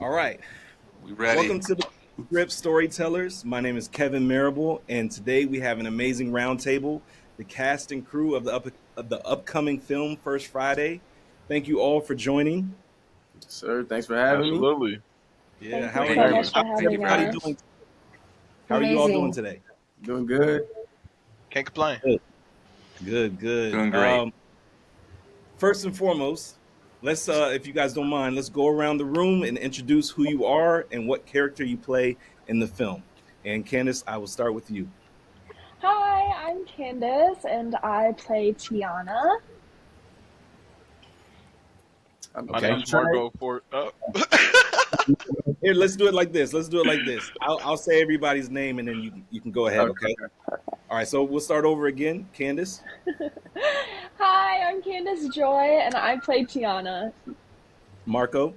All right. We ready? Welcome to the Script Storytellers. My name is Kevin Marable, and today we have an amazing roundtable. The cast and crew of the upcoming film First Friday. Thank you all for joining. Sir, thanks for having me. Absolutely. Yeah, Thank you Thank so you. much for how's having everybody us. doing? How are you all doing Amazing. today? Doing good. Can't complain. Good, good, good. Doing great. First and foremost, let's if you guys don't mind, let's go around the room and introduce who you are and what character you play in the film. And Candace, I will start with you. Hi, I'm Candace and I play Tiana. I'm, My Okay. I'm name's Trey. Marco Fort. Here, let's do it like this. Let's do it like this. I'll say everybody's name and then you can go ahead. Okay. Okay. All right. So we'll start over again. Candace, Hi, I'm Candace Joy and I play Tiana. Marco.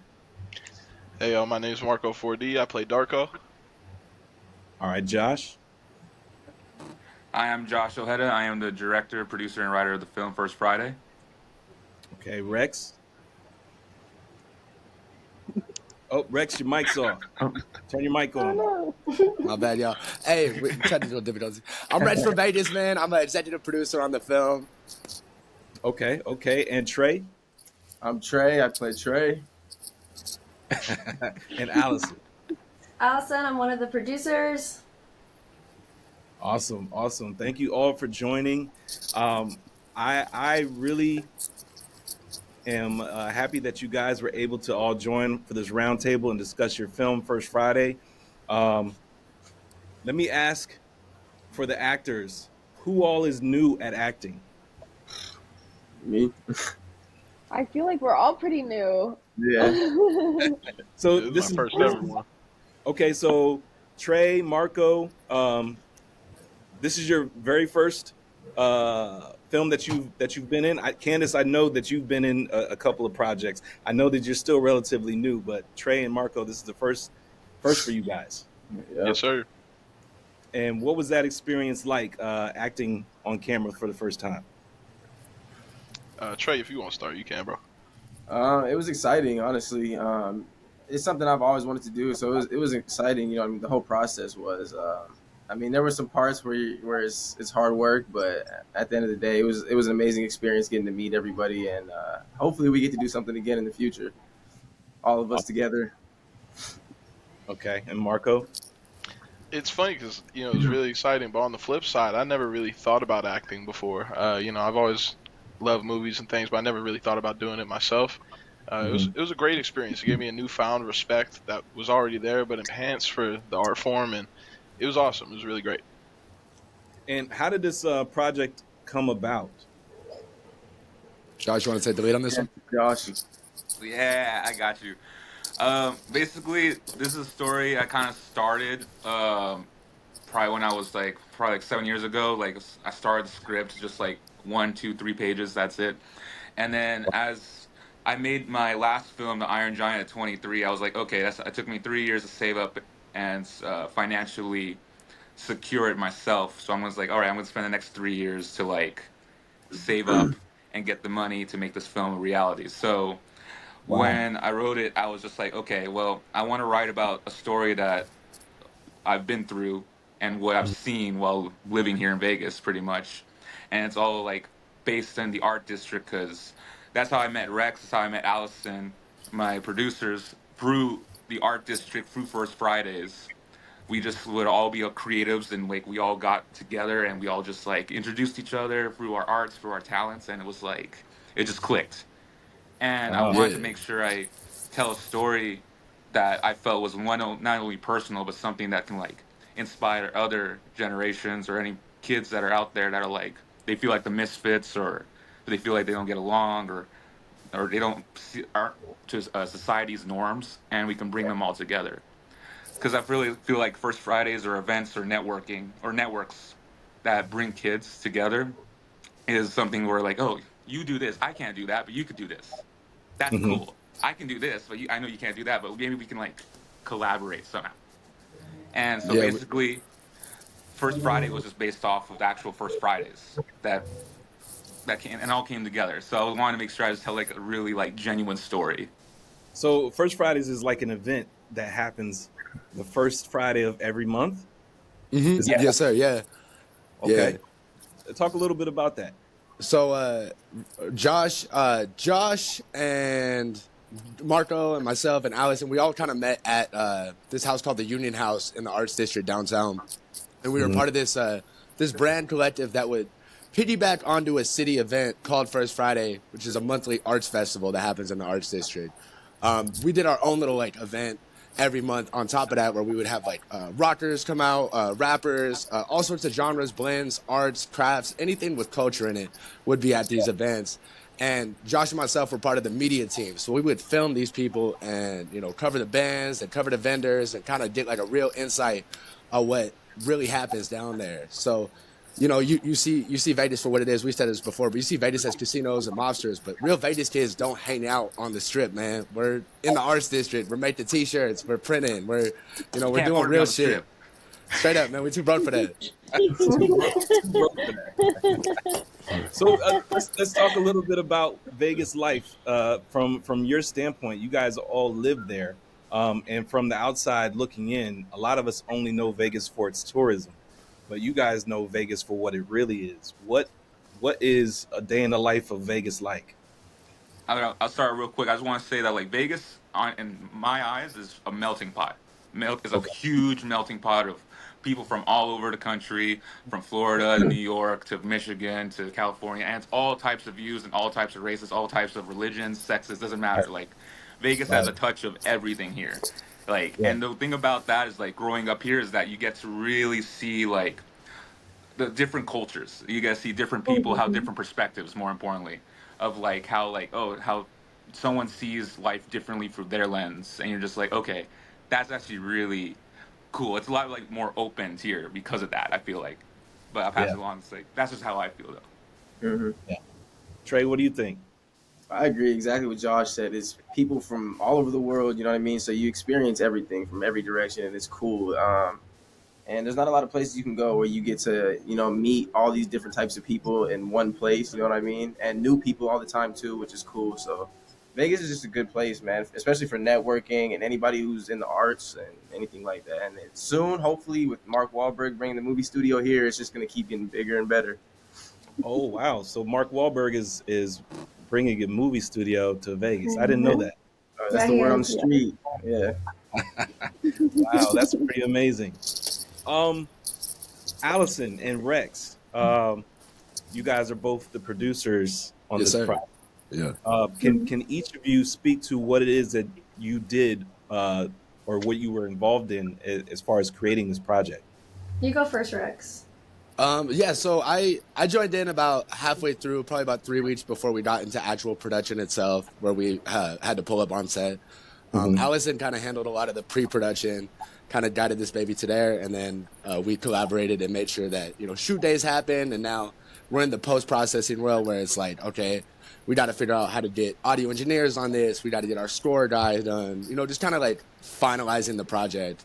Hey, my name's Marco 4D. I play Darko. All right, Josh. I am Josh Ojeda. I am the director, producer, and writer of the film First Friday. Okay, Rex. Oh, Rex, your mic's off. Turn your mic Oh on. no. My bad, y'all. Hey, technical difficulties. I'm Reg from Vegas, man. I'm an executive producer on the film. Okay, okay. And Trey I'm Trey. I play Trey. and Allison. Allison, I'm one of the producers. Awesome, awesome. Thank you all for joining. I really am happy that you guys were able to all join for this roundtable and discuss your film First Friday. Um, Let me ask for the actors, who all is new at acting? Me. I feel like we're all pretty new. Yeah. So This is this my is first ever one. okay. So Trey, Marco, this is your very first film that you've been in. Candace, I know that you've been in a couple of projects. I know that you're still relatively new, but Trey and Marco, this is the first for you guys. Yeah. Yes, sir. And what was that experience like acting on camera for the first time? Trey, if you want to start, you can, bro. It was exciting, honestly. It's something I've always wanted to do, so it was exciting. You know, I mean, the whole process was. I mean, there were some parts where it's hard work, but at the end of the day, it was an amazing experience getting to meet everybody, and hopefully we get to do something again in the future, all of us together. Okay, and Marco. It's funny because it was really exciting, but on the flip side, I never really thought about acting before. I've always loved movies and things, but I never really thought about doing it myself. It was a great experience. It gave me a newfound respect that was already there, but enhanced for the art form, and it was awesome. It was really great. And how did this project come about? Josh, you want to take the lead on this one? Josh. Yeah, I got you. Basically, this is a story I kind of started probably when I was probably like 7 years ago. Like I started the script, just like 1, 2, 3 pages. That's it. And then as I made my last film, The Iron Giant, at 23, I was like, okay, it took me 3 years to save up and financially secure it myself. So I was like, all right, I'm gonna spend the next 3 years to like save up and get the money to make this film a reality. So when I wrote it, I was just like, okay, well, I want to write about a story that I've been through and what I've seen while living here in Vegas, pretty much. And it's all like based in the art district because that's how I met Rex. That's how I met Allison, my producers, through the art district, through First Fridays. We just would all be creatives and like we all got together and we all just like introduced each other through our arts, through our talents, and it was like it just clicked. And I Oh, wanted to Yeah. make sure I tell a story that I felt was not only personal but something that can like inspire other generations or any kids that are out there that are like they feel like the misfits or they feel like they don't get along or they don't aren't to society's norms, and we can bring them all together. Because I really feel like First Fridays or events or networking or networks that bring kids together is something where like, oh, you do this, I can't do that, but you could do this. That's hmm cool. I can do this, but I know you can't do that, but maybe we can like collaborate somehow. And so Yeah. basically, First Friday was just based off of actual First Fridays that came and all came together. So I wanted to make sure I just tell like a really like genuine story. So First Fridays is like an event that happens the first Friday of every month. Is Mm-hmm. that Yes, sir. Yeah. okay? Yeah. Talk a little bit about that. So Josh and Marco and myself and Allison, we all kind of met at this house called the Union House in the Arts District downtown, and we were Mhm. part of this brand collective that would piggyback onto a city event called First Friday, which is a monthly arts festival that happens in the Arts District. We did our own little like event every month on top of that, where we would have like rockers come out, rappers, all sorts of genres, blends, arts, crafts, anything with culture in it would be at these events. And Josh and myself were part of the media team, so we would film these people and cover the bands and cover the vendors and kind of get like a real insight of what really happens down there. So you see Vegas for what it is. We said this before, but you see Vegas as casinos and mobsters, but real Vegas kids don't hang out on the strip, man. We're in the arts district. We're making t-shirts. We're printing. We're You we're can't doing afford to be real on the shit. strip. Straight up, man. We're too broke for that. Too broke for that. So let's talk a little bit about Vegas life from your standpoint. You guys all live there, and from the outside looking in, a lot of us only know Vegas for its tourism, but you guys know Vegas for what it really is. What is a day in the life of Vegas like? I'll start real quick. I just want to say that like Vegas, in my eyes, is a melting pot. Milk is a Okay. huge melting pot of people from all over the country, from Florida to New York to Michigan to California, and it's all types of views and all types of races, all types of religions, sexes, doesn't matter. Like Vegas has Right. a touch of everything here. Like, Yeah. and the thing about that is like growing up here is that you get to really see like the different cultures. You guys see different people have different perspectives. More importantly, of like how like how someone sees life differently through their lens, and you're just like, okay, that's actually really cool. It's a lot like more open here because of that. I feel like, but I'll pass Yeah. it along. It's like that's just how I feel though. Hmm. Yeah. Trey, what do you think? I agree exactly what Josh said. It's people from all over the world, you know what I mean? So you experience everything from every direction, and it's cool. And there's not a lot of places you can go where you get to, meet all these different types of people in one place, you know what I mean? And new people all the time too, which is cool. So Vegas is just a good place, man, especially for networking and anybody who's in the arts and anything like that. And soon, hopefully, with Mark Wahlberg bringing the movie studio here, it's just going to keep getting bigger and better. Oh wow! So Mark Wahlberg is bringing a movie studio to Vegas. I didn't know that. That's Yeah, the he word on the is. Yeah. street. Yeah. Wow, that's pretty amazing. Um, Allison and Rex, you guys are both the producers on Yes, this sir. project. Yeah. Can each of you speak to what it is that you did or what you were involved in as far as creating this project? You go first, Rex. Yeah, so I joined in about halfway through, probably about 3 weeks before we got into actual production itself, where we had to pull up on set. Mhm. Allison kind of handled a lot of the pre-production, kind of guided this baby to there, and then we collaborated and made sure that shoot days happened, and now we're in the post-processing world where it's like, okay, we got to figure out how to get audio engineers on this, we got to get our score guy done, just kind of like finalizing the project.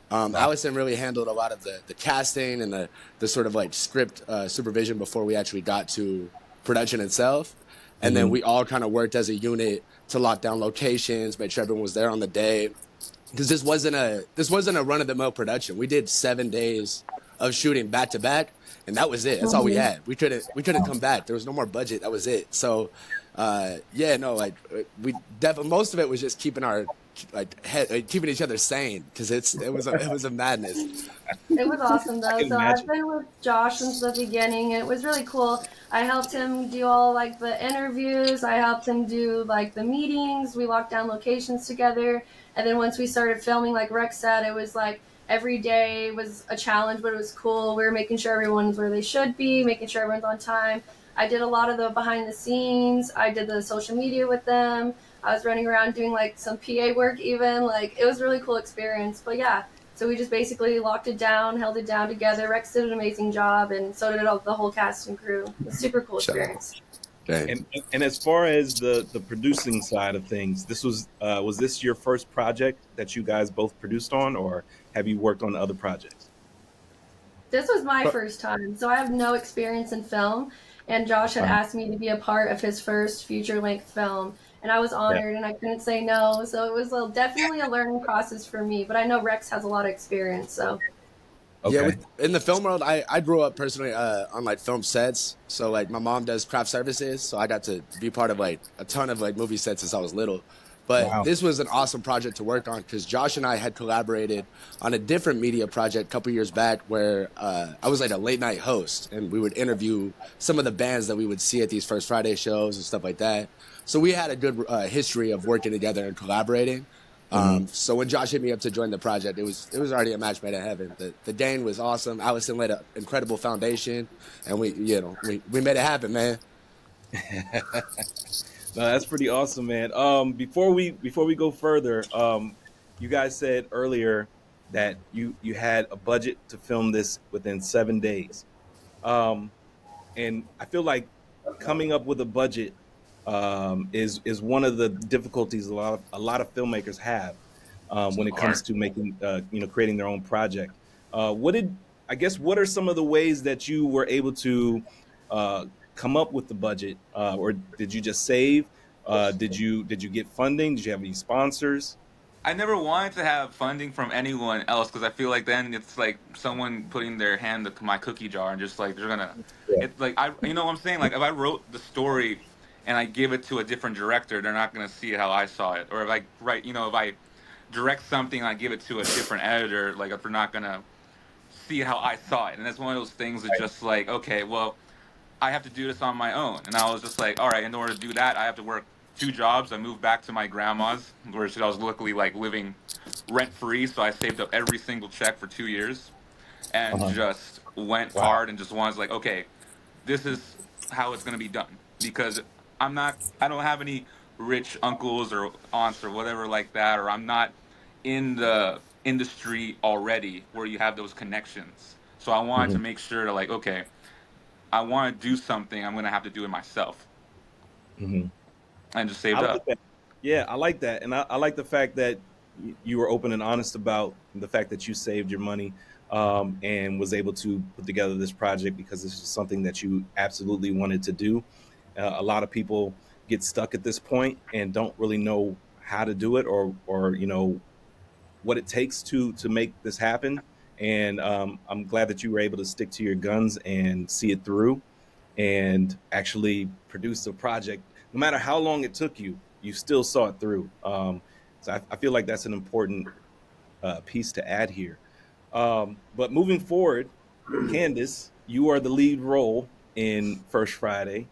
Allison really handled a lot of the casting and the sort of like script supervision before we actually got to production itself. And then Mhm. we all kind of worked as a unit to lock down locations, make sure everyone was there on the day. Because this wasn't a run of the mill production. We did 7 days of shooting back to back, and that was it. That's all we had. We couldn't come back. There was no more budget. That was it. So, yeah, no, like we definitely most of it was just keeping our keeping each other sane because it was a madness. It was awesome I though. can So I've imagine. been with Josh since the beginning. It was really cool. I helped him do all like the interviews. I helped him do like the meetings. We locked down locations together. And then once we started filming, like Rex said, it was like every day was a challenge, but it was cool. We were making sure everyone's where they should be, making sure everyone's on time. I did a lot of the behind the scenes. I did the social media with them. I was running around doing like some PA work even. Like it was a really cool experience. But yeah, so we just basically locked it down, held it down together. Rex did an amazing job, and so did the whole cast and crew. It was a super cool Shout out. experience. Dang. And as far as the producing side of things, this was this your first project that you guys both produced on, or have you worked on other projects? This was my first time, so I have no experience in film. and Josh had asked me to be a part of his first feature-length film, and I was Yeah. honored, and I couldn't say no. So it was definitely a learning process for me. But I know Rex has a lot of experience, so. Yeah, Okay. in the film world, I grew up personally on like film sets. So like my mom does craft services, so I got to be part of like a ton of like movie sets since I was little. But Wow. this was an awesome project to work on because Josh and I had collaborated on a different media project a couple years back where I was like a late night host and we would interview some of the bands that we would see at these First Friday shows and stuff like that. So we had a good history of working together and collaborating. Hmm. So when Josh hit me up to join the project, it was already a match made in heaven. The Dane was awesome. Allison laid an incredible foundation, and we made it happen, man. No, that's pretty awesome, man. Before we go further, you guys said earlier that you had a budget to film this within 7 days. Um, and I feel like coming up with a budget is one of the difficulties a lot of filmmakers have when it comes Hard. to making creating their own project. What did I guess? What are some of the ways that you were able to uh, come up with the budget, or did you just save? Did you get funding? Did you have any sponsors? I never wanted to have funding from anyone else because I feel like then it's like someone putting their hand to my cookie jar and just like they're gonna. Yeah. It's like you know what I'm saying. Like if I wrote the story and I give it to a different director, they're not gonna see it how I saw it. Or if I write, if I direct something and I give it to a different editor, like if they're not gonna see how I saw it. And that's one of those things that just like, okay, well, I have to do this on my own. And I was just like, all right, in order to do that, I have to work two jobs. I moved back to my grandma's, where I was luckily like living rent free. So I saved up every single check for 2 years and Uh-huh. just went Wow. hard and just was like, okay, this is how it's going to be done. Because I don't have any rich uncles or aunts or whatever like that, or I'm not in the industry already where you have those connections. So I wanted to Hmm. make sure to like, okay, I want to do something, I'm gonna have to do it myself, Hmm. and just I saved like up. that. Yeah, I like that, and I like the fact that you were open and honest about the fact that you saved your money and was able to put together this project because this is something that you absolutely wanted to do. A lot of people get stuck at this point and don't really know how to do it or what it takes to make this happen. And I'm glad that you were able to stick to your guns and see it through and actually produce a project. No matter how long it took you, you still saw it through. So I feel like that's an important piece to add here. But moving forward, Candace, you are the lead role in First Friday.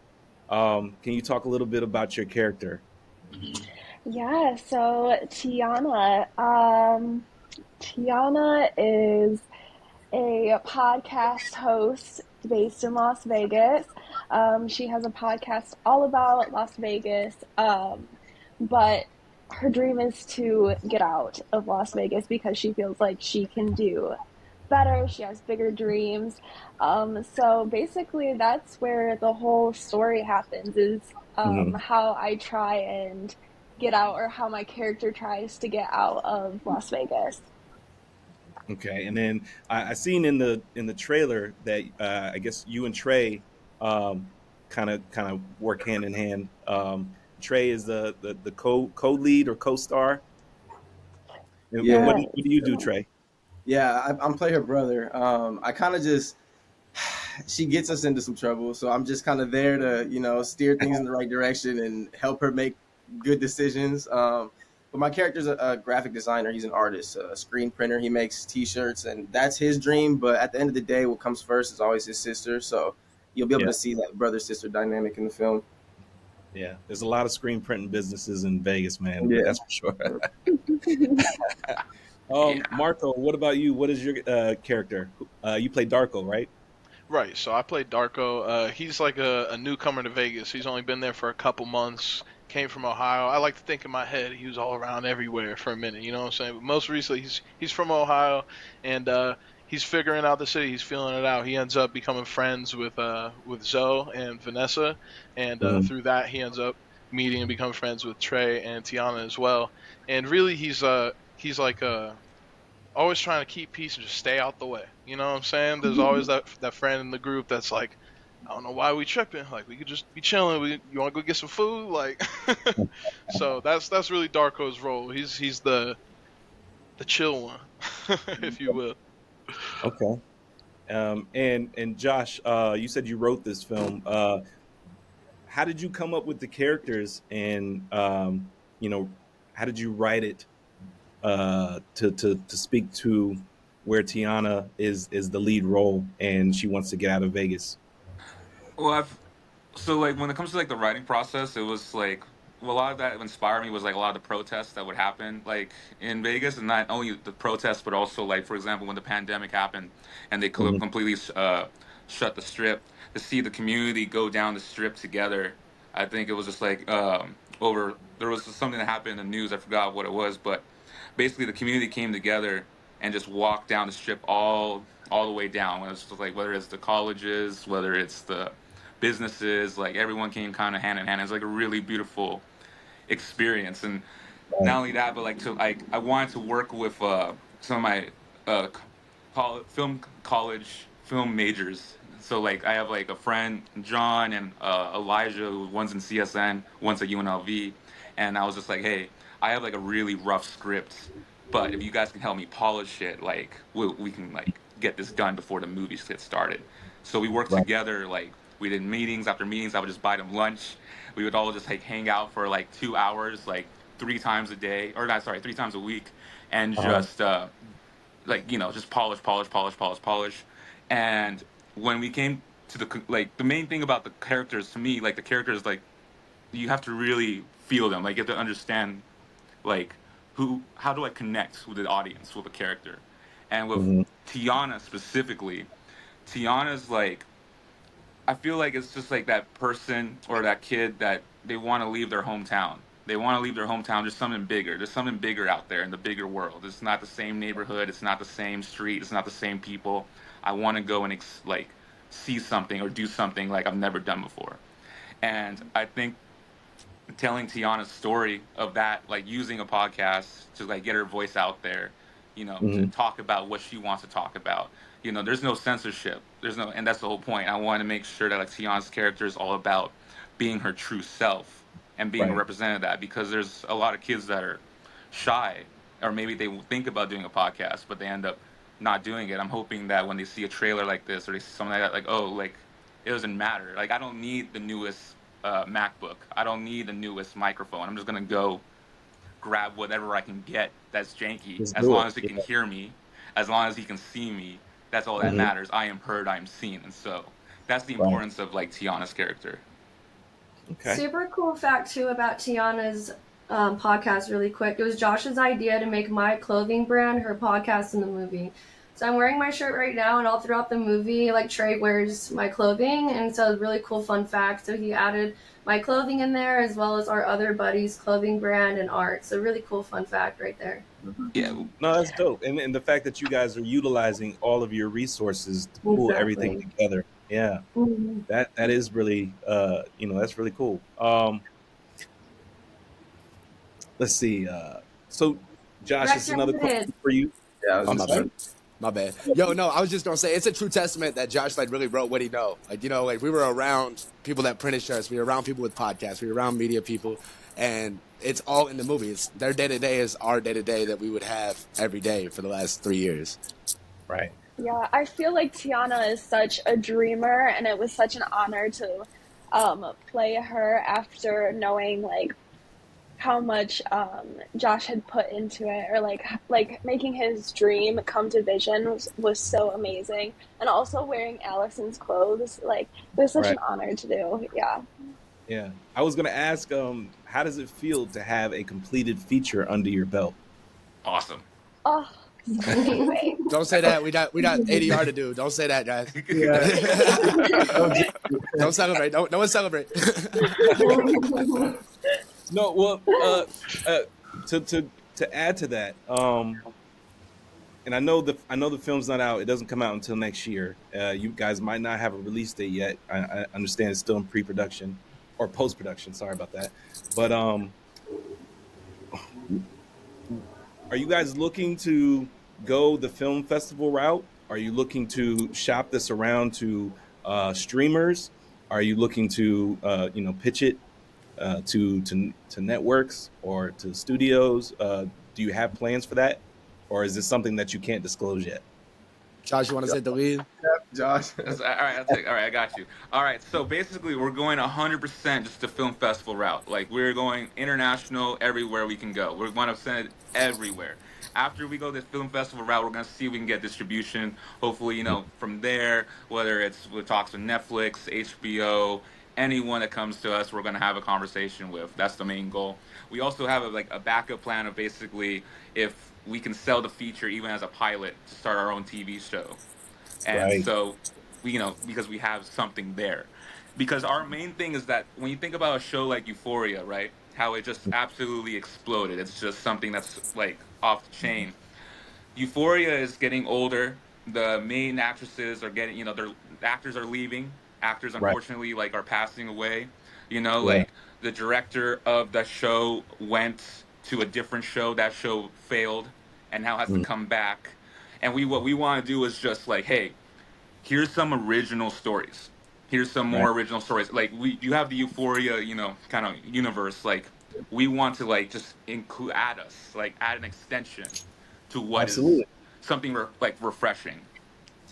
Can you talk a little bit about your character? Yeah, so Tiana is a podcast host based in Las Vegas. She has a podcast all about Las Vegas, but her dream is to get out of Las Vegas because she feels like she can do better. She has bigger dreams. So basically, that's where the whole story happens is Hmm. how I try and get out, or how my character tries to get out of Las Vegas. Okay, and then I seen in the trailer that I guess you and Trey kind of work hand in hand. Trey is the co-lead or co-star. And Yeah, what do you do, Trey? yeah. I'm play her brother. I kind of just she gets us into some trouble, so I'm just kind of there to steer things in the right direction and help her make good decisions. But my character's a graphic designer. He's an artist, a screen printer. He makes T-shirts, and that's his dream. But at the end of the day, what comes first is always his sister. So you'll be able Yeah, to see that brother sister dynamic in the film. yeah. There's a lot of screen printing businesses in Vegas, man. Yeah. That's for sure. Yeah. Marco, what about you? What is your character? You play Darko, right? Right, so I played Darko. He's like a newcomer to Vegas. He's only been there for a couple months. Came from Ohio. I like to think in my head he was all around everywhere for a minute. You know what I'm saying? But most recently, he's from Ohio, and he's figuring out the city. He's feeling it out. He ends up becoming friends with Zoe and Vanessa, and Hmm. through that he ends up meeting and becoming friends with Trey and Tiana as well. And really, he's like a always trying to keep peace and just stay out the way. You know what I'm saying? There's always that friend in the group that's like, I don't know why we tripping. Like we could just be chilling. You want to go get some food? Like, so that's really Darko's role. He's the chill one, if you will. Okay. And Josh, you said you wrote this film. How did you come up with the characters, and you know, how did you write it to speak to where Tiana is the lead role and she wants to get out of Vegas? Well, so like when it comes to like the writing process, it was like, well, a lot of that inspired me was like a lot of the protests that would happen like in Vegas, and not only the protests but also like, for example, when the pandemic happened and they Hmm. completely shut the strip, to see the community go down the strip together. I think it was just like over there was something that happened in the news. I forgot what it was, but basically the community came together and just walked down the strip all the way down. It was just like whether it's the colleges, whether it's the businesses, like everyone came kind of hand in hand. It's like a really beautiful experience, and Right. not only that, but like to like I wanted to work with some of my college film majors. So like I have like a friend John and Elijah, who one's in CSN, one's at UNLV, and I was just like, hey, I have like a really rough script, but if you guys can help me polish it, like we can like get this done before the movies get started. So we worked Right. together. Like we did meetings after meetings. I would just buy them lunch. We would all just like hang out for like 2 hours, like 3 times a day, or not, sorry, 3 times a week, and Uh-huh. just like just polish. And when we came to like the main thing about the characters, to me, like the characters, like you have to really feel them. Like you have to understand like how do I connect with the audience with a character. And with Hmm. Tiana specifically, Tiana's like, I feel like it's just like that person or that kid that they want to leave their hometown. They want to leave their hometown. There's something bigger. There's something bigger out there in the bigger world. It's not the same neighborhood. It's not the same street. It's not the same people. I want to go and like see something or do something like I've never done before. And I think telling Tiana's story of that, like using a podcast to like get her voice out there, to Hmm. talk about what she wants to talk about. There's no censorship. There's no, and that's the whole point. I want to make sure that like Tiana's character is all about being her true self and being a Right. representative of that, because there's a lot of kids that are shy, or maybe they think about doing a podcast, but they end up not doing it. I'm hoping that when they see a trailer like this or they see something like that, like, oh, like it doesn't matter. Like I don't need the newest MacBook. I don't need the newest microphone. I'm just gonna go grab whatever I can get that's janky, Let's as do long it. as he Yeah. can hear me, as long as he can see me. That's all that Hmm. matters. I am heard. I am seen, and so that's the Right. importance of like Tiana's character. Okay. Super cool fact too about Tiana's podcast, really quick. It was Josh's idea to make my clothing brand her podcast in the movie. So I'm wearing my shirt right now, and all throughout the movie, like Trey wears my clothing, and so a really cool fun fact. So he added my clothing in there as well as our other buddies' clothing brand and art. So really cool fun fact right there. Yeah, No, that's dope. And the fact that you guys are utilizing all of your resources to pull everything Exactly. together. Yeah. Mhm. That is really that's really cool. Let's see. So Josh, Rex, it's you're another muted. question for you. Yeah, I was Oh, I'm gonna my say. sorry. bad. My bad. Yo, no, I was just gonna say it's a true testament that Josh like really wrote what he know. Like, like we were around people that printed shirts, we were around people with podcasts, we were around media people, and it's all in the movies. Their day to day is our day to day that we would have every day for the last 3 years. Right. Yeah, I feel like Tiana is such a dreamer, and it was such an honor to play her after knowing like how much Josh had put into it, or like making his dream come to vision was so amazing. And also wearing Allison's clothes, like it was such Right. an honor to do. Yeah. Yeah. I was gonna ask, how does it feel to have a completed feature under your belt? awesome. Oh, so amazing. Don't say that. We got ADR to do. Don't say that, guys. Yeah. Don't celebrate. Don't no one celebrate. No, well, to add to that, and I know the film's not out. It doesn't come out until next year. You guys might not have a release date yet. I understand it's still in pre-production or post-production. Sorry about that. But are you guys looking to go the film festival route? Are you looking to shop this around to streamers? Are you looking to pitch it to networks or to studios? Do you have plans for that, or is this something that you can't disclose yet? Josh, you want to say the lead? Josh. All right, I'll take. All right, I got you. All right, so basically, we're going 100% just the film festival route. Like we're going international everywhere we can go. We want to send it everywhere. After we go this film festival route, we're gonna see if we can get distribution. Hopefully, from there, whether it's with talks with Netflix, HBO, anyone that comes to us, we're gonna have a conversation with. That's the main goal. We also have a backup plan of basically if we can sell the feature even as a pilot to start our own TV show. And Right. so we, because we have something there. Because our main thing is that when you think about a show like Euphoria, right? How it just absolutely exploded. It's just something that's like off the chain. Euphoria is getting older. The main actresses are getting, their actors are leaving. Actors, Right. unfortunately, like are passing away. Yeah. Like the director of that show went to a different show. That show failed, and now has to Mm. come back. And what we want to do is just like, hey, here's some original stories. Here's some Right. more original stories. Like you have the Euphoria, kind of universe. Like we want to like just include add an extension to what is Absolutely. something like refreshing.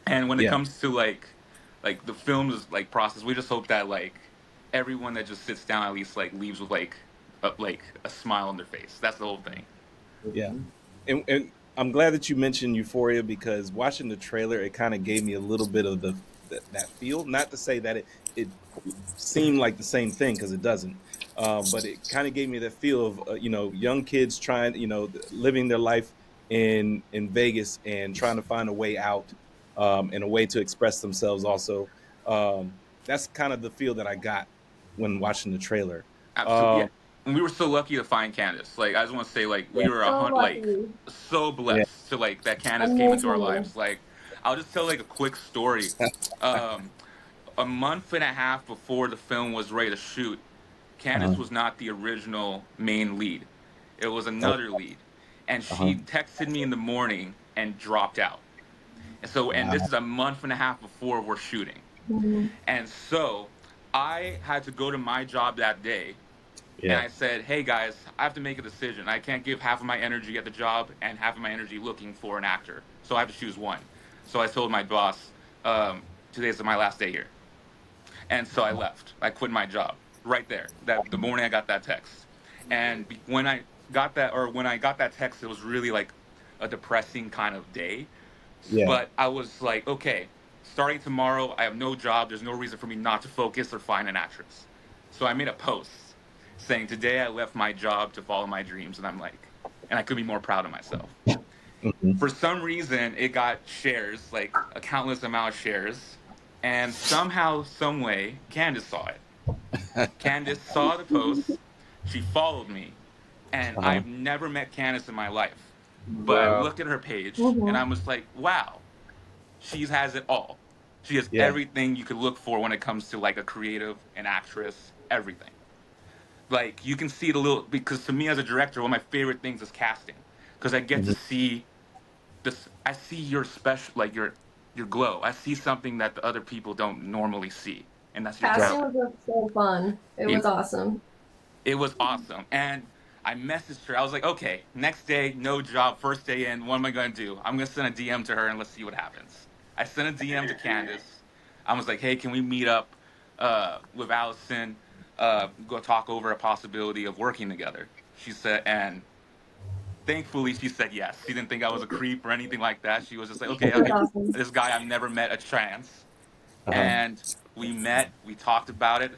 And when it Yeah. comes to like the film's like process, we just hope that like everyone that just sits down at least like leaves with like a smile on their face. That's the whole thing. Yeah. And I'm glad that you mentioned Euphoria because watching the trailer, it kind of gave me a little bit of that feel. Not to say that it seemed like the same thing because it doesn't, but it kind of gave me that feel of young kids trying living their life in Vegas and trying to find a way out and a way to express themselves. Also, that's kind of the feel that I got when watching the trailer. Absolutely, yeah. Um, And we were so lucky to find Candace. Like I just want to say, like we yeah, were So like lucky. so yeah, blessed to like that Candace came into our Amazing. lives. Like I'll just tell like a quick story. Um, a month and a half before the film was ready to shoot, uh-huh. Candace was not the original main lead. It was Oh, another lead, and uh-huh. she texted me in the morning and dropped out. And this Wow. is a month and a half before we're shooting. Mhm. And so I had to go to my job that day and Yeah. I said, "Hey guys, I have to make a decision. I can't give half of my energy at the job and half of my energy looking for an actor. So I have to choose one." So I told my boss, "Today's my last day here," and so I left. I quit my job right there. That the morning I got that text, and when I got that text, it was really like a depressing kind of day. Yeah. But I was like, okay, starting tomorrow, I have no job. There's no reason for me not to focus or find an actress. So I made a post saying, "Today I left my job to follow my dreams." And I'm like, and I could be more proud of myself. Hmm. For some reason, it got shares, like a countless amount of shares. And somehow, some way, Candace saw it. Candace saw the post. She followed me. And Uh-huh. I've never met Candace in my life. But I Bro. looked at her page and I Mhm. was like, wow, she has it all. She has Yeah. everything you could look for when it comes to like a creative, an actress, everything. Like you can see it a little because to me as a director, one of my favorite things is casting because I get to Hmm. see this. I see your special, like your glow. I see something that the other people don't normally see, and that's your Right. Casting talent. was so fun. It You was know, awesome. it was awesome, and I messaged her. I was like, okay, next day, no job, first day in. What am I gonna do? I'm gonna send a DM to her and let's see what happens. I sent a DM to Candace. I was like, hey, can we meet up with Allison? Go talk over a possibility of working together. She said, and thankfully she said yes. She didn't think I was a creep or anything like that. She was just like, okay, It I'll was give awesome. this guy I've never met a chance. Uh-huh. And we met, we talked about it,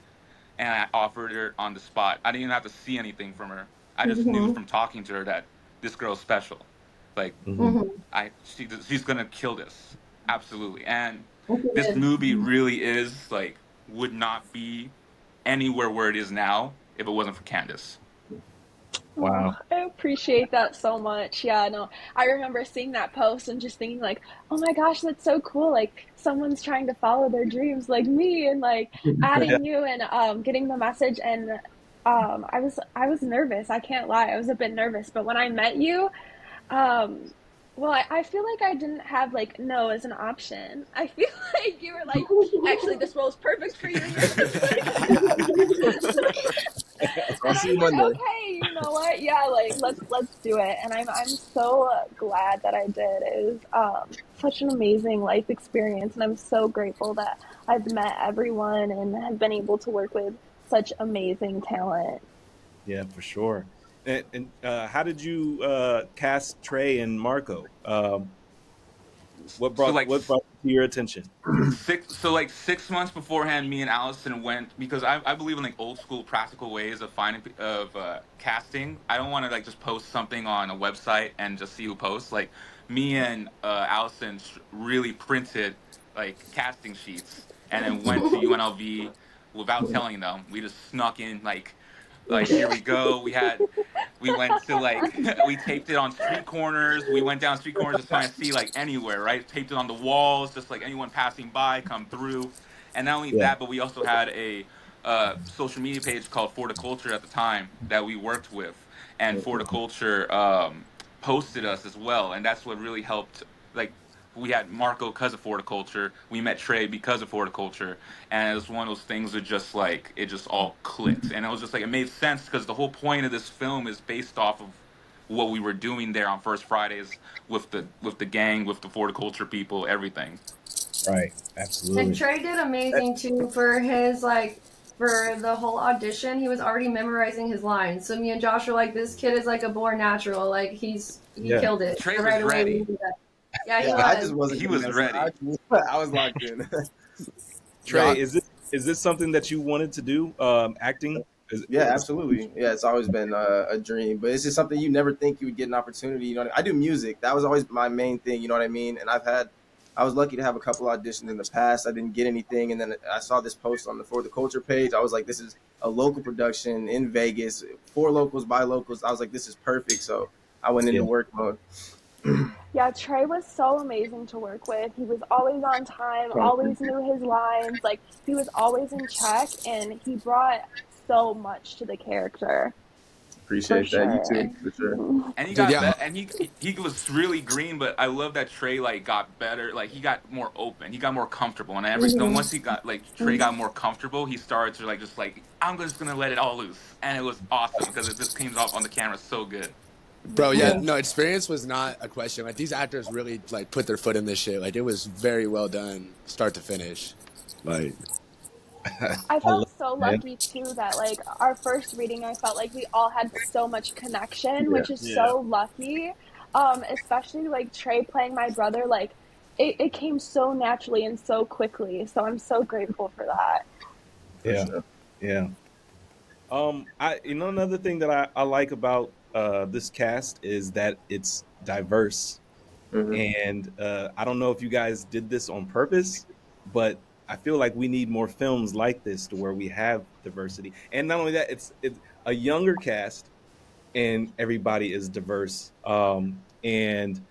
and I offered her on the spot. I didn't even have to see anything from her. I just knew Mhm. from talking to her that this girl's special. Like Hmm. Mhm. she's gonna kill this absolutely. And Yes, it this did. movie really is like would not be anywhere where it is now if it wasn't for Candace. Oh, Wow. I appreciate that so much. Yeah, no, I remember seeing that post and just thinking like, oh my gosh, that's so cool. Like someone's trying to follow their dreams like me and like Yeah. adding you and getting the message and I was nervous. I can't lie. I was a bit nervous, but when I met you, um Well, I feel like I didn't have like no as an option. I feel like you were like, actually, this role is perfect for you, and you're just So I'll and see I'm you like, Monday. okay, you know what? Yeah, like let's do it. And I'm so glad that I did. It was such an amazing life experience, and I'm so grateful that I've met everyone and have been able to work with such amazing talent. Yeah, for sure. And how did you cast Trey and Marco? What So brought like what brought it to your attention? like 6 months beforehand, me and Allison went because I believe in like old school practical ways of finding of casting. I don't want to like just post something on a website and just see who posts. Like me and Allison really printed like casting sheets and then went to UNLV without telling them. We just snuck in like here we go. We went to like we taped it on street corners. We went down street corners just trying to see like anywhere, right? Taped it on the walls, just like anyone passing by come through. And not only Yeah, that, but we also had a social media page called For the Culture at the time that we worked with, and For the Culture posted us as well, and that's what really helped. Like we had Marco because of horticulture. We met Trey because of horticulture, and it was one of those things that just like it just all clicked, and it was just like it made sense because the whole point of this film is based off of what we were doing there on First Fridays with the gang, with the horticulture people, everything. right. And Absolutely. Trey did amazing too for his like for the whole audition. He was already memorizing his lines. So me and Josh were like, "This kid is like a born natural. Like he Yeah. killed it." Trey So was right away we ready. knew that. Yeah, he Yeah, I was. just wasn't He gonna was mess up. ready. I was locked in. Trey, Josh, is this something that you wanted to do? Acting? yeah, absolutely. Yeah, it's always been a dream, but it's just something you never think you would get an opportunity. You know, I do music. That was always my main thing. You know what I mean? And I was lucky to have a couple auditions in the past. I didn't get anything, and then I saw this post on the For the Culture page. I was like, this is a local production in Vegas for locals by locals. I was like, this is perfect. So I went Yeah. into work mode. Yeah, Trey was so amazing to work with. He was always on time, always knew his lines. Like, he was always in check, and he brought so much to the character, for Appreciate that. You too, sure. for sure. And he Dude, got yeah, better, and he was really green. But I love that Trey like got better. Like he got more open. He got more comfortable. And every then once he got like Trey got more comfortable, he started to like just like I'm just gonna let it all loose, and it was awesome because it just came off on the camera so good. bro. Yeah, Yeah. no, experience was not a question. Like these actors really like put their foot in this shit. Like it was very well done, start to finish. Like I I love felt so it, man. lucky too that like our first reading, I felt like we all had so much connection, Yeah. which is Yeah. so lucky. Especially like Trey playing my brother, like it came so naturally and so quickly. So I'm so grateful for that. For Yeah. sure. Yeah. Another thing that I like about this cast is that it's diverse. Hmm. And I don't know if you guys did this on purpose, but I feel like we need more films like this to where we have diversity. And not only that, it's a younger cast and everybody is diverse. And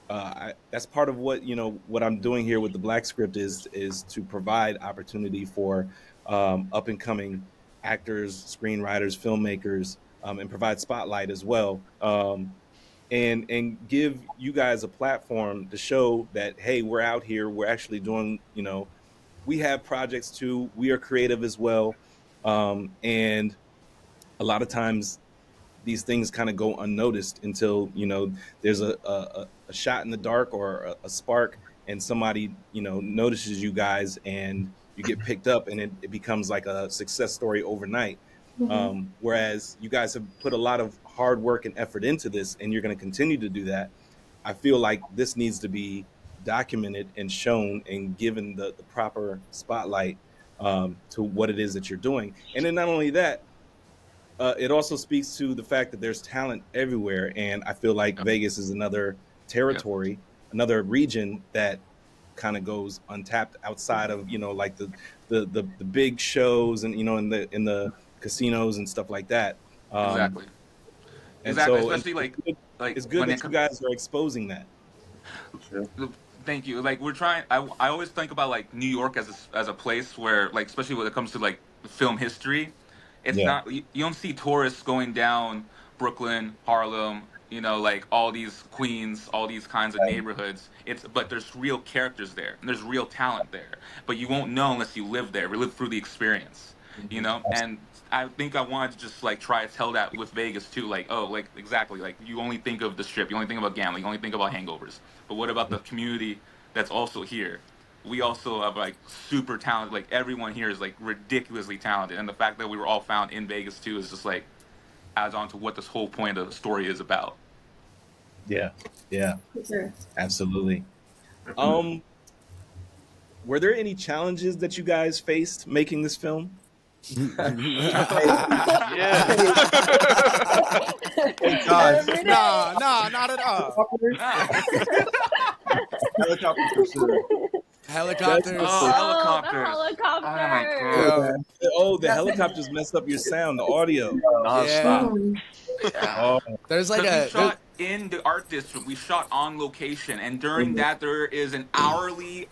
that's part of what what I'm doing here with the Black Script is to provide opportunity for up and coming actors, screenwriters, filmmakers, and provide spotlight as well. And give you guys a platform to show that hey, we're out here, we're actually doing, we have projects too, we are creative as well. And a lot of times these things kind of go unnoticed until there's a shot in the dark or a spark, and somebody notices you guys and you get picked up, and it becomes like a success story overnight. Whereas you guys have put a lot of hard work and effort into this, and you're going to continue to do that. I feel like this needs to be documented and shown and given the proper spotlight to what it is that you're doing. And then not only that, it also speaks to the fact that there's talent everywhere, and I feel like Yep. Vegas is another Yep. territory, another region that kind of goes untapped outside of like the big shows, and in the casinos and stuff like that. Um, Exactly. and Exactly. so Especially like it's good when that it you guys are exposing that. For sure. Thank you. Like we're trying. I always think about like New York as a place where like especially when it comes to like film history, it's Yeah, not you don't see tourists going down Brooklyn, Harlem, you know, like all these Queens, all these kinds of neighborhoods. But there's real characters there, and there's real talent there. But you won't know unless you live there, live through the experience, you know. And I think I wanted to just like try to tell that with Vegas too, like, oh, like exactly, like you only think of the Strip, you only think about gambling, you only think about hangovers, but what about the community that's also here? We also have like super talented, like everyone here is like ridiculously talented, and the fact that we were all found in Vegas too is just like adds on to what this whole point of the story is about. Yeah, yeah, For sure. absolutely. Um, were there any challenges that you guys faced making this film? Yeah. Hey, Todd. Every day. Nah, not at all. Ah. Helicopters for sure. Helicopters. Oh, helicopters. Oh, the helicopter. Oh my god. Yeah. Oh, the helicopters messed up your sound, the audio. Yeah. Yeah. Oh, There's like Because we a shot in the art district, we shot on location, and during that there is an hourly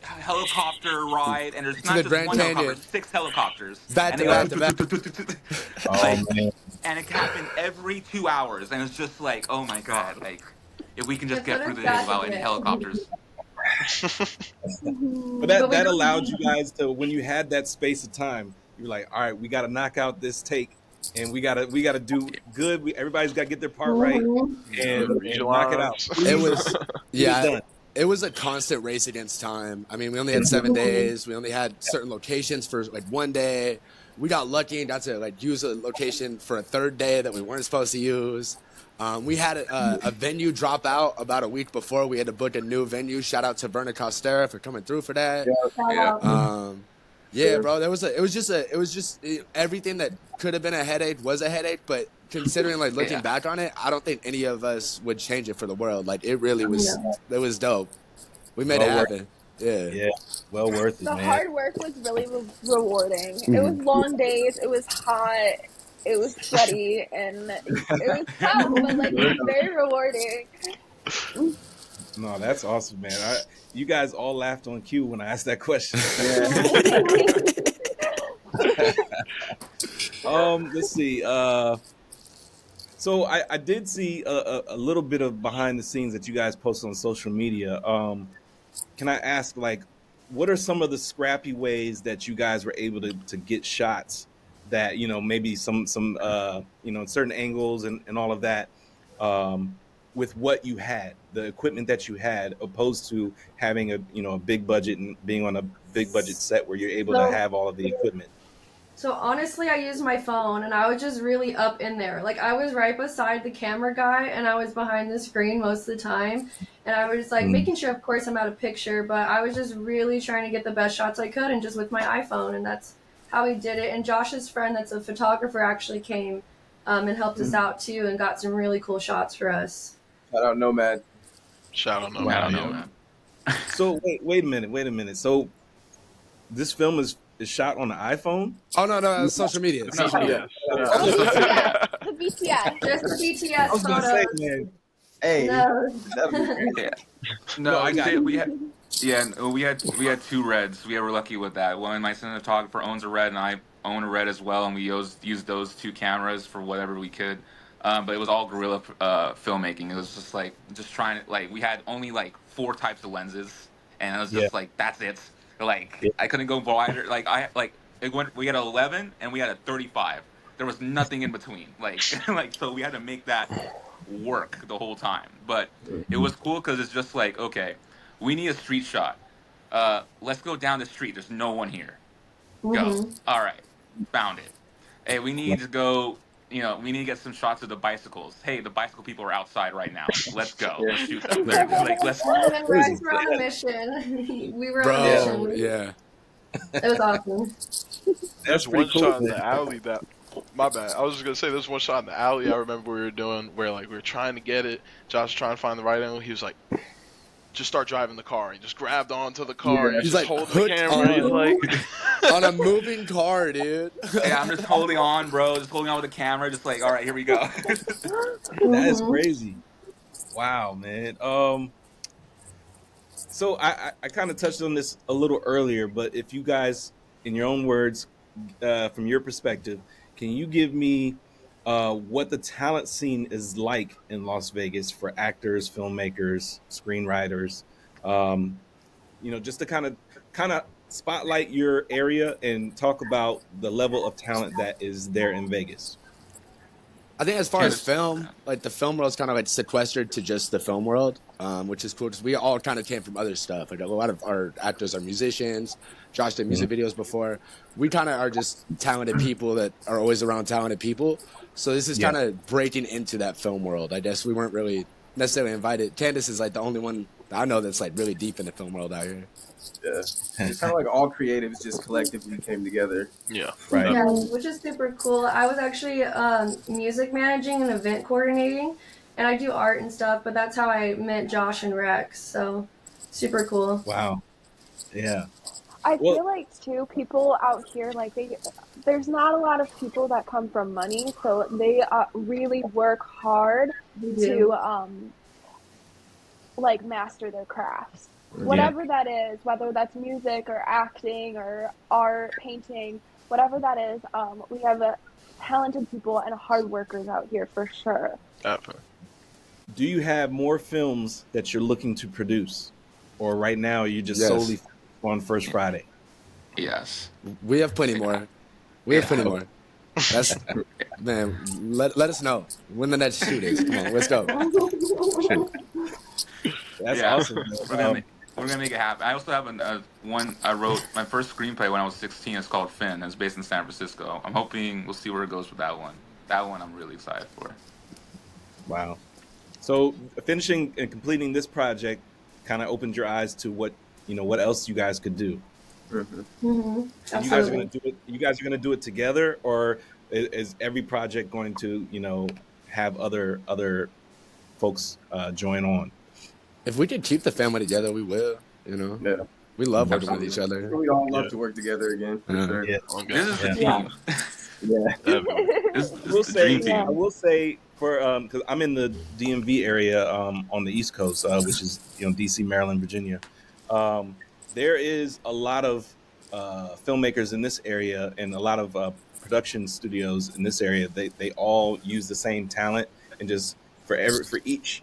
helicopter ride, and there's To not the just Grand one helicopter, Canyon. 6 helicopters, Back and to they back go, to back. oh man. and it happened every 2 hours, and it's just like, oh my god, like if we can just That's get what through it's the day got without to any be. helicopters. But But we that don't- allowed you guys to, when you had that space of time, you're like, all right, we got to knock out this take, and we gotta do good. Everybody's got to get their part right and knock it out. It was, Get it yeah, done. it was a constant race against time. I mean, we only had 7 days. We only had certain locations for like one day. We got lucky and got to like use a location for a third day that we weren't supposed to use. We had a venue drop out about a week before. We had to book a new venue. Shout out to Verna Costera for coming through for that. Yeah. Yeah, bro. It was just everything that could have been a headache was a headache. But considering like looking Yeah. back on it, I don't think any of us would change it for the world. Like it really was. It was dope. We made it Well worth happen. Yeah. Yeah, well worth it, The man. hard work was really rewarding. It was long days. It was hot. It was sweaty, and it was tough, but like it was very rewarding. No, that's awesome, man. You guys all laughed on cue when I asked that question. Let's see. So I did see a little bit of behind the scenes that you guys posted on social media. Can I ask, like, what are some of the scrappy ways that you guys were able to get shots that, you know, maybe some you know, certain angles and all of that, with what you had, the equipment that you had, opposed to having a, you know, a big budget and being on a big budget set where you're able to have all of the equipment? So honestly, I used my phone, and I was just really up in there. Like I was right beside the camera guy, and I was behind the screen most of the time. And I was like making sure, of course, I'm out of picture, but I was just really trying to get the best shots I could, and just with my iPhone, and that's how we did it. And Josh's friend, that's a photographer, actually came and helped us out too, and got some really cool shots for us. Shout out Nomad. Shout out I don't know, Nomad. man. So wait a minute. So this film is shot on the iPhone? Oh no, social media. Social media. The BTS. Just the BTS I was gonna photos. say, man. Hey, No. that'd be great. Yeah. No, No, I got see, it. we had 2 Reds. We were lucky with that. One, my cinematographer owns a Red, and I own a Red as well, and we used those 2 cameras for whatever we could. But it was all guerrilla filmmaking. It was just like trying to, like, we had only like 4 types of lenses, and it was just like, that's it. Like I couldn't go wider. Like we had an 11 and we had a 35. There was nothing in between. Like so we had to make that work the whole time. But it was cool because it's just like, okay, we need a street shot. Let's go down the street. There's no one here. Go. All right, found it. Hey, we need to go. You know, we need to get some shots of the bicycles. Hey, the bicycle people are outside right now. Let's go. Let's shoot them. Like, let's. And Rex were on a mission. We were on a Bro, mission. yeah. It was awesome. That's One pretty cool. shot in the alley that. My bad. I was just gonna say there's one shot in the alley I remember we were doing where like we were trying to get it. Josh was trying to find the right angle. He was like, just start driving the car. He just grabbed onto the car. And He's just like holding the hooked camera. He's like, On a moving car, dude. Yeah, I'm just holding on, bro. Just holding on with the camera. Just like, all right, here we go. That is crazy. Wow, man. So I kind of touched on this a little earlier, but if you guys, in your own words, from your perspective, can you give me what the talent scene is like in Las Vegas for actors, filmmakers, screenwriters. Um, just to kind of spotlight your area and talk about the level of talent that is there in Vegas. I think as far as Candace. film, like the film world's kind of like sequestered to just the film world, which is cool because we all kind of came from other stuff. Like a lot of our actors are musicians. Josh did music videos before. We kind of are just talented people that are always around talented people. So this is Yeah. kind of breaking into that film world. I guess we weren't really necessarily invited. Candace is like the only one I know that's like really deep in the film world out here. Yeah, it's kind of like all creatives just collectively came together. Yeah. Right. Yeah, which is super cool. I was actually music managing and event coordinating, and I do art and stuff, but that's how I met Josh and Rex. So super cool. Wow. Yeah. I Well- feel like too, people out here like there's not a lot of people that come from money, so they really work hard to like master their crafts, whatever that is, whether that's music or acting or art, painting, whatever that is. We have talented people and hard workers out here for sure. Definitely. Do you have more films that you're looking to produce, or right now you just Yes. solely on First Friday? Yes. We have plenty more. We have plenty more. That's man. Let us know when the next shoot is. Come on, let's go. That's Yeah. awesome. We're gonna make it happen. I also have one. I wrote my first screenplay when I was 16. It's called Finn. It's based in San Francisco. I'm hoping we'll see where it goes with that one. That one I'm really excited for. Wow. So finishing and completing this project kind of opened your eyes to what else you guys could do. Mm-hmm. You guys are going to do it. You guys are going to do it together, or is every project going to have other folks join on? If we could keep the family together, we will. Yeah, We love working with each other. we all love to work together again. For sure. Yeah. Okay. This is the Yeah. team. Yeah. Definitely. This I will is the dream say, team. I will say for because I'm in the DMV area on the East Coast, which is DC, Maryland, Virginia. There is a lot of filmmakers in this area and a lot of production studios in this area. They all use the same talent and just for each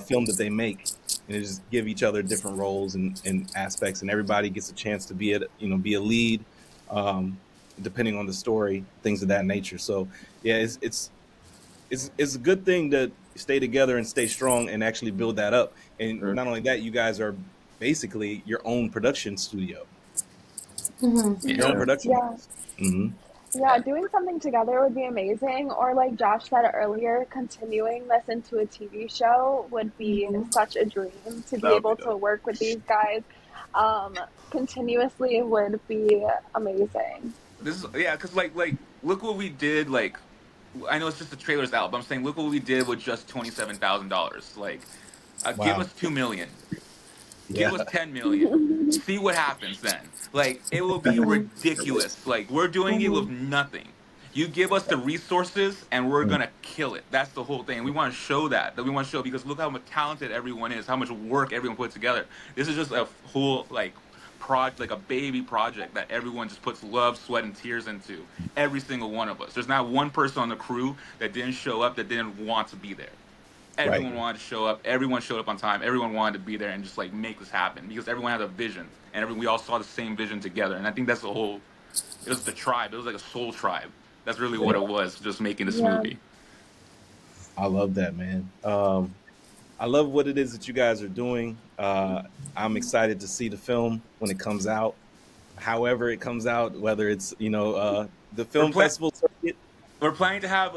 film that they make, and they just give each other different roles and aspects, and everybody gets a chance to be a lead. Depending on the story, things of that nature. So yeah, it's a good thing to stay together and stay strong and actually build that up. And not only that, you guys are basically your own production studio. Mm-hmm. Your own production. Yeah. Mm-hmm. Yeah, doing something together would be amazing. Or like Josh said earlier, continuing this into a TV show would be such a dream to be able to work with these guys continuously would be amazing. This is because like look what we did. Like I know it's just the trailers out, but I'm saying look what we did with just $27,000. Like give us $2 million. Give us 10 million. See what happens then. Like it will be ridiculous. Like we're doing it with nothing. You give us the resources and we're gonna kill it. That's the whole thing. We want to show that we want to show because look how much talented everyone is, how much work everyone put together. This is just a whole like a baby project that everyone just puts love, sweat, and tears into. Every single one of us. There's not one person on the crew that didn't show up that didn't want to be there. Everyone wanted to show up. Everyone showed up on time. Everyone wanted to be there and just like make this happen because everyone had a vision and we all saw the same vision together. And I think that's the whole. It was the tribe. It was like a soul tribe. That's really what it was. Just making this movie. I love that, man. I love what it is that you guys are doing. I'm excited to see the film when it comes out. However it comes out, whether it's the film festival circuit. We're planning to have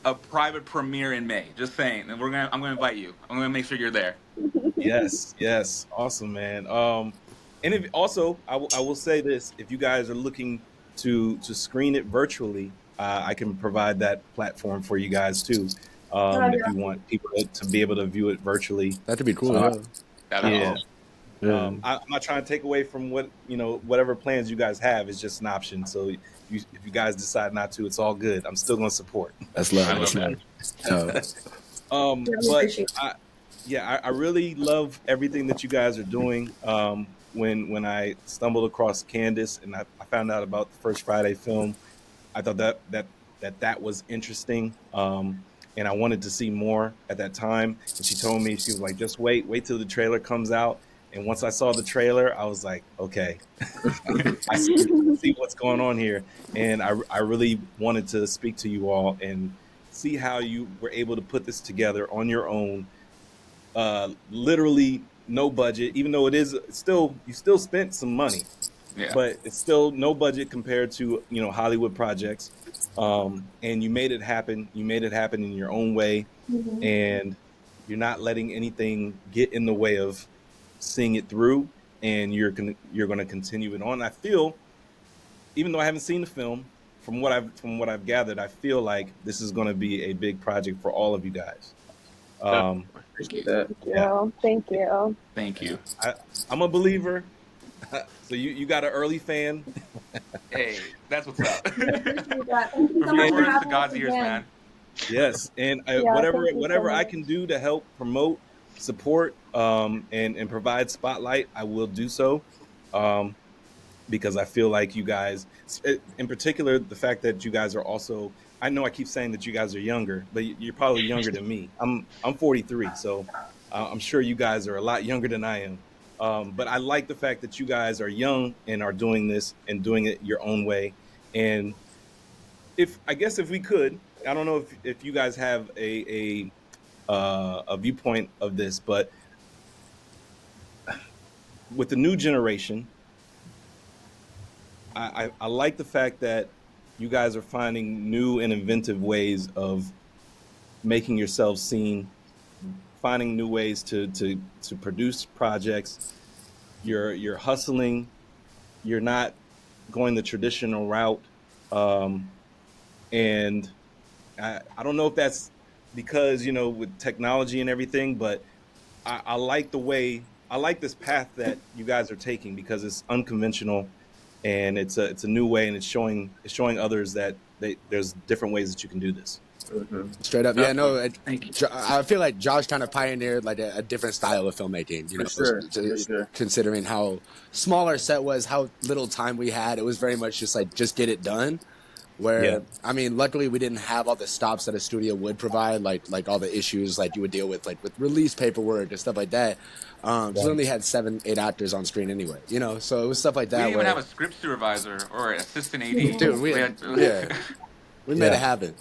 a private premiere in May. Just saying, and I'm gonna invite you. I'm gonna make sure you're there. Yes, awesome, man. And if also, I will say this: if you guys are looking to screen it virtually, I can provide that platform for you guys too. If you want people to be able to view it virtually, That'd be cool. That'd be awesome. I'm not trying to take away from whatever plans you guys have. It's just an option. So if you guys decide not to, it's all good. I'm still going to support. That's love. I love That's love. But I really love everything that you guys are doing. When I stumbled across Candace and I found out about the First Friday film, I thought that that was interesting. And I wanted to see more at that time. And she told me, she was like, just wait till the trailer comes out. And once I saw the trailer, I was like, okay, I see what's going on here. And I really wanted to speak to you all and see how you were able to put this together on your own. Literally no budget, even though it is still, you still spent some money, Yeah. but it's still no budget compared to, Hollywood projects. And you made it happen. You made it happen in your own way, Mhm. and you're not letting anything get in the way of seeing it through. And you're going to continue it on. I feel, even though I haven't seen the film, from what I've gathered, I feel like this is going to be a big project for all of you guys. Um, Definitely. Appreciate that. Thank yeah, you. Thank you. Thank you. I'm a believer. So you got an early fan. Hey, that's what's up. We appreciate that. Thank you so From much your for words to having us God's ears, again. man. Yes, and Yeah, whatever thank you so whatever I much. can do to help promote, support, and provide spotlight, I will do so. Um, because I feel like you guys, in particular, the fact that you guys are also, I know I keep saying that you guys are younger, but you're probably younger than me. I'm 43, so I'm sure you guys are a lot younger than I am. But I like the fact that you guys are young and are doing this and doing it your own way. And if I guess if we could, I don't know if you guys have a viewpoint of this, but with the new generation, I like the fact that you guys are finding new and inventive ways of making yourselves seen, finding new ways to produce projects. You're hustling. You're not going the traditional route. Um, and I don't know if that's because, with technology and everything, but I like the way, I like this path that you guys are taking because it's unconventional, and it's a new way, and it's showing others that there's different ways that you can do this. Mhm. Straight up, yeah. Definitely. No, Thank you. I feel like Josh kind of pioneered like a different style of filmmaking. For sure. For Just sure. considering how small our set was, how little time we had, it was very much just like just get it done. Yeah, Where I mean, luckily we didn't have all the stops that a studio would provide, like all the issues like you would deal with, like with release paperwork and stuff like that. Because we right. only had 7, 8 actors on screen anyway, so it was stuff like We that didn't even have where, a script supervisor or an assistant AD. dude, we We had, had yeah, we made it Yeah, happen.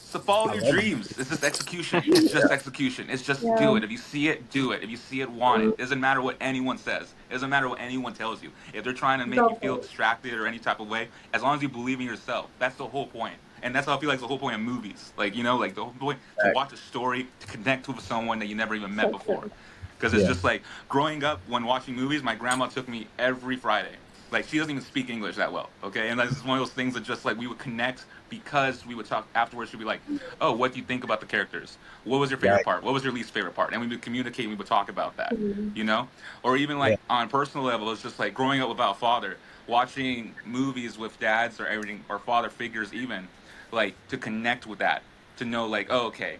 So follow I your love it. dreams. It's just execution. It's just execution. It's just Yeah. do it. If you see it, do it. If you see it, want it. It doesn't matter what anyone says. It doesn't matter what anyone tells you. If they're trying to make you Go feel for it. distracted or any type of way, as long as you believe in yourself, that's the whole point. And that's how I feel like it's the whole point of movies. Like, like the whole point to watch a story, to connect with someone that you never even met So before. true. Because it's Yeah, just like growing up when watching movies, my grandma took me every Friday. Like she doesn't even speak English that well, okay? And that's just one of those things that just like we would connect because we would talk afterwards. She'd be like, "Oh, what do you think about the characters? What was your favorite right. part? What was your least favorite part?" And we would communicate. And we would talk about that, Mhm. or even Yeah, like on personal level, it's just like growing up without a father, watching movies with dads or everything or father figures, even like to connect with that, to know like, oh, okay,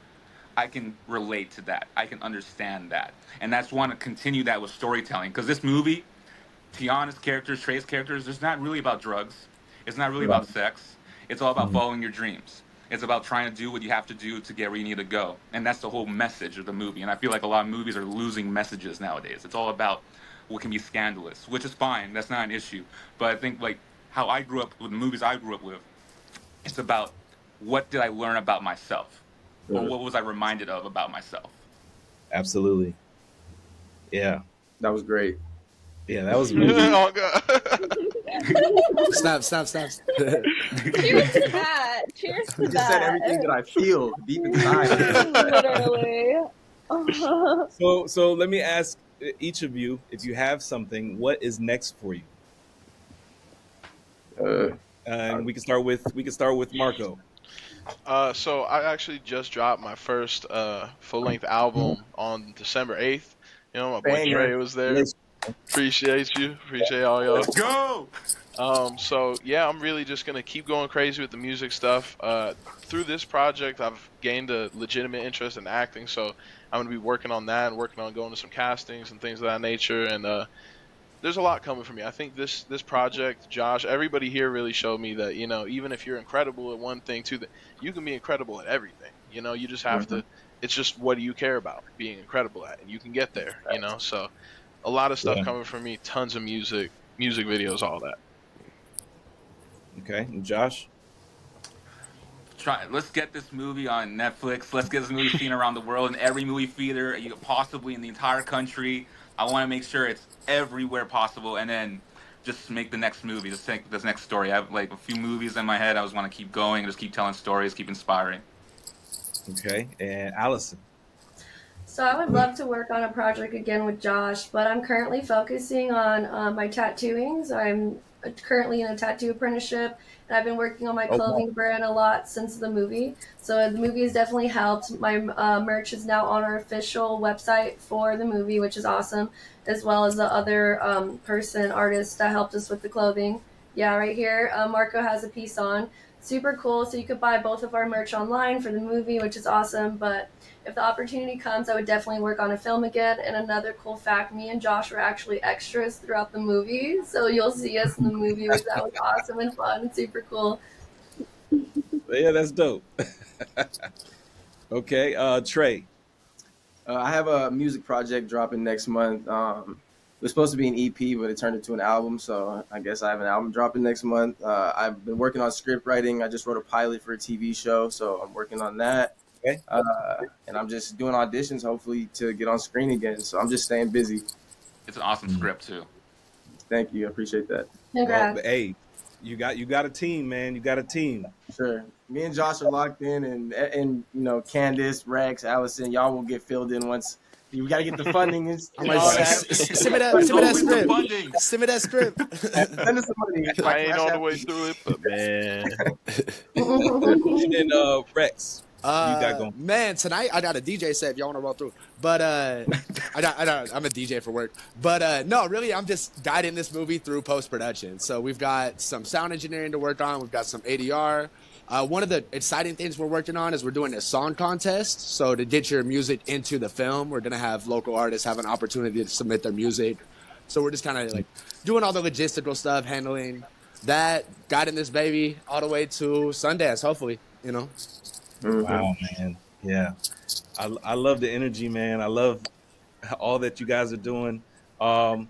I can relate to that. I can understand that. And that's want to continue that with storytelling. Because this movie, Tiana's characters, Trey's characters, it's not really about drugs. It's not really right. about sex. It's all about Mhm. following your dreams. It's about trying to do what you have to do to get where you need to go. And that's the whole message of the movie. And I feel like a lot of movies are losing messages nowadays. It's all about what can be scandalous, which is fine. That's not an issue. But I think like how I grew up with the movies I grew up with, it's about what did I learn about myself? Or Mhm. what was I reminded of about myself? Absolutely. Yeah, That was great. yeah. That was really. Oh god. Snap, snap, snaps. Cheers to that. Cheers You to just said that. everything that I feel deep inside. Literally. So let me ask each of you, if you have something, what is next for you? Uh, And we can start with Marco. So I actually just dropped my first full length album on December 8th. My boy banger. Trey was there. Listen, Appreciate you. Appreciate all y'all. Let's go! So yeah, I'm really just gonna keep going crazy with the music stuff. Through this project, I've gained a legitimate interest in acting, so I'm gonna be working on that and working on going to some castings and things of that nature. And there's a lot coming for me. I think this project, Josh, everybody here really showed me that, even if you're incredible at one thing too, that you can be incredible at everything. You just have to. It's just, what do you care about being incredible at, and you can get there. So a lot of stuff Yeah. coming from me. Tons of music videos, all that. Okay, and Josh. Let's get this movie on Netflix. Let's get this movie seen around the world in every movie theater, possibly in the entire country. I want to make sure it's everywhere possible, and then just make the next movie, just take this next story. I have like a few movies in my head. I just want to keep going, just keep telling stories, keep inspiring. Okay, and Allison. So I would love to work on a project again with Josh, but I'm currently focusing on my tattooing. So I'm currently in a tattoo apprenticeship, and I've been working on my clothing brand a lot since the movie. So the movie has definitely helped. My merch is now on our official website for the movie, which is awesome, as well as the other artist that helped us with the clothing. Yeah, right here, Marco has a piece on. Super cool. So you could buy both of our merch online for the movie, which is awesome. But if the opportunity comes, I would definitely work on a film again. And another cool fact, me and Josh were actually extras throughout the movie. So you'll see us in the movie, which that was awesome and fun and super cool. Yeah, that's dope. Okay, Trey. I have a music project dropping next month. It was supposed to be an EP, but it turned into an album. So I guess I have an album dropping next month. I've been working on script writing. I just wrote a pilot for a TV show, so I'm working on that. Okay. And I'm just doing auditions, hopefully, to get on screen again. So I'm just staying busy. It's an awesome script too. Thank you. I appreciate that. Congrats. Well, hey, you got a team, man. You got a team. Sure. Me and Josh are locked in, and Candace, Rex, Allison, y'all will get filled in once. You got to get the funding and I'm all like, that. send me that Funding. script. Send me that script. Send us some money. I ain't on the way through it, but man. And then Rex, you got going. Man, tonight I got a DJ set if y'all want to roll through. But I'm a DJ for work. But no, really, I'm just guiding this movie through post-production. So we've got some sound engineering to work on. We've got some ADR. One of the exciting things we're working on is we're doing a song contest. So to get your music into the film, we're going to have local artists have an opportunity to submit their music. So we're just kind of like doing all the logistical stuff, handling that, guiding this baby all the way to Sundance, hopefully, Wow, man. Yeah. I love the energy, man. I love all that you guys are doing. One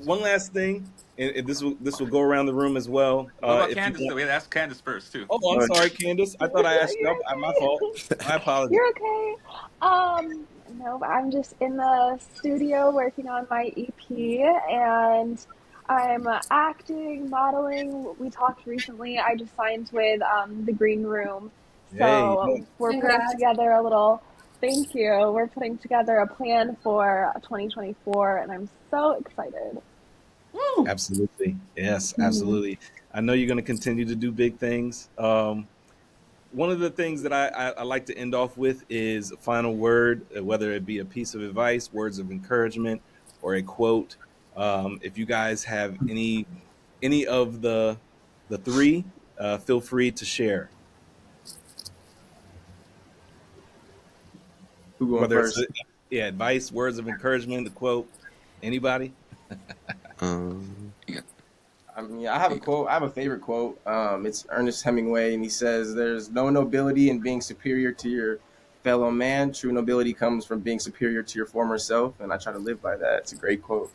last thing, and this will go around the room as well. What about Candace? We had to ask Candace first too. Oh, I'm sorry, Candace. I thought I asked you. My fault. My apologies. You're okay. No, I'm just in the studio working on my EP, and I'm acting, modeling. We talked recently. I just signed with the Green Room, so Hey. we're putting together a little. Thank you. We're putting together a plan for 2024, and I'm so excited. Woo! Absolutely. Yes, absolutely. I know you're going to continue to do big things. One of the things that I like to end off with is a final word, whether it be a piece of advice, words of encouragement, or a quote. If you guys have any of the three, feel free to share. Who going Whether first? it's advice, words of encouragement, the quote. Anybody? I mean, I have a quote. I have a favorite quote. It's Ernest Hemingway, and he says, "There's no nobility in being superior to your fellow man. True nobility comes from being superior to your former self." And I try to live by that. It's a great quote.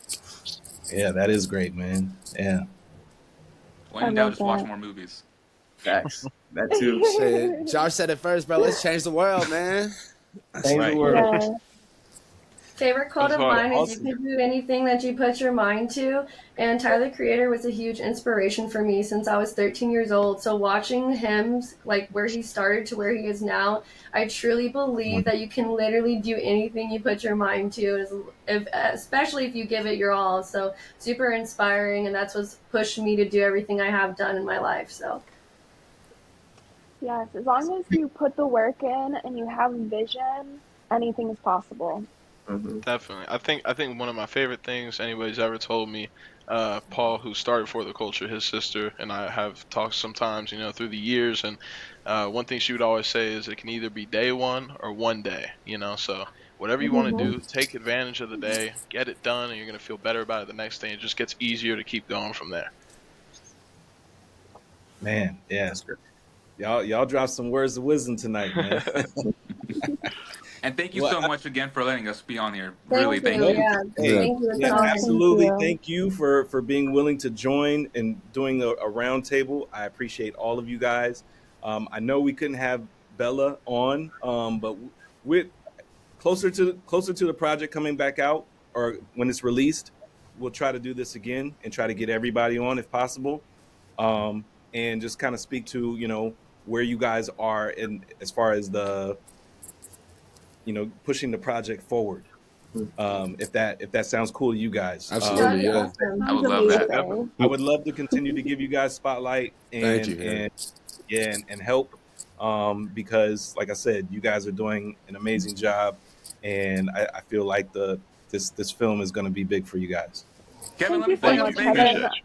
Yeah, that is great, man. Yeah. When in doubt, just watch more movies. Facts. That too. Shit, Josh said it first, bro. Let's change the world, man. Change the world. Yeah. Favorite quote of mine is Awesome. you can do anything that you put your mind to. And Tyler, the Creator, was a huge inspiration for me since I was 13 years old. So watching him, like where he started to where he is now, I truly believe that you can literally do anything you put your mind to, especially if you give it your all. So super inspiring, and that's what's pushed me to do everything I have done in my life. So Yes, as long as you put the work in and you have vision, anything is possible. Mm-hmm. Definitely. I think one of my favorite things anybody's ever told me, Paul, who started For the Culture, his sister, and I have talked sometimes, through the years. And one thing she would always say is it can either be day one or one day, So Whatever you want to do, take advantage of the day, get it done, and you're going to feel better about it the next day. It just gets easier to keep going from there. Man, yeah. Y'all dropped some words of wisdom tonight, man. And thank you Well, so much again for letting us be on here. Thank Really, you. thank No, you. Yeah. hey, Thank you. It's yeah, an honor. absolutely. you. Thank you for being willing to join and doing a round table. I appreciate all of you guys. I know we couldn't have Bella on, but with closer to the project coming back out or when it's released, we'll try to do this again and try to get everybody on if possible, and just kind of speak to where you guys are in as far as the pushing the project forward. If that sounds cool to you guys. Absolutely, That'd be yeah. awesome. I would Sounds love that. amazing. I would love to continue to give you guys spotlight Thank and you. Yeah. and yeah and help, because like I said, you guys are doing an amazing job, and I feel like this film is going to be big for you guys. Kevin, Thank let me you so fly you Thank out you. to much, Vegas. Kevin. Appreciate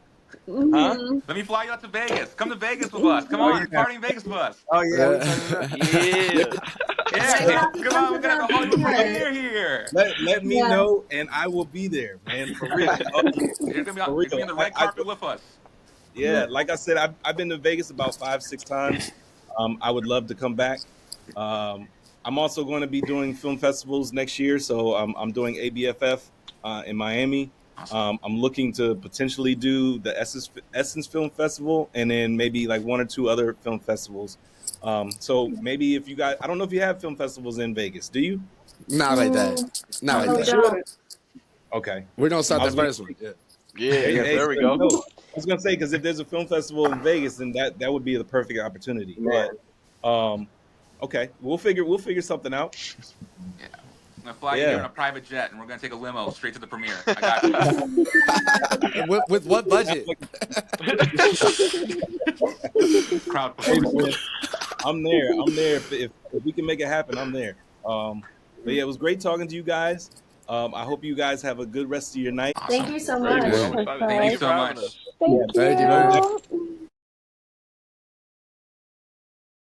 Huh? Let me fly you out to Vegas. Come to Vegas with us. Come Oh on, yeah. party in Vegas with us. Oh yeah. We talking about? you. Yeah. Yeah, Yeah, you have to come come on. to We're gonna have a the Hollywood premiere. premiere here. Let me Yeah. know, and I will be there, man, for real. For You're gonna be real. on the red carpet with us. Yeah, like I said, I've been to Vegas about 5-6 times. I would love to come back. Um, I'm also going to be doing film festivals next year, so I'm doing ABFF in Miami. Awesome. I'm looking to potentially do the Essence Film Festival, and then maybe like one or two other film festivals. So maybe if you guys, I don't know if you have film festivals in Vegas. Do you? Not like that. Not Not like No, like we that. that. don't. Okay. We're gonna start I the was gonna first one. Yeah. Yeah. Hey, Yeah. hey, There we so, go. no, I was gonna say because if there's a film festival in Vegas, then that would be the perfect opportunity. Man. But okay, we'll figure something out. Yeah. I'm gonna fly you here on Yeah, a private jet, and we're gonna take a limo straight to the premiere. I got you. With what budget? Crowd hey performance. man, I'm there. I'm there. If we can make it happen, I'm there. But yeah, it was great talking to you guys. I hope you guys have a good rest of your night. Thank Awesome. you so Great, much. man. I'm excited. Thank Thank you you for so having much. us. Thank Thank you very much. you.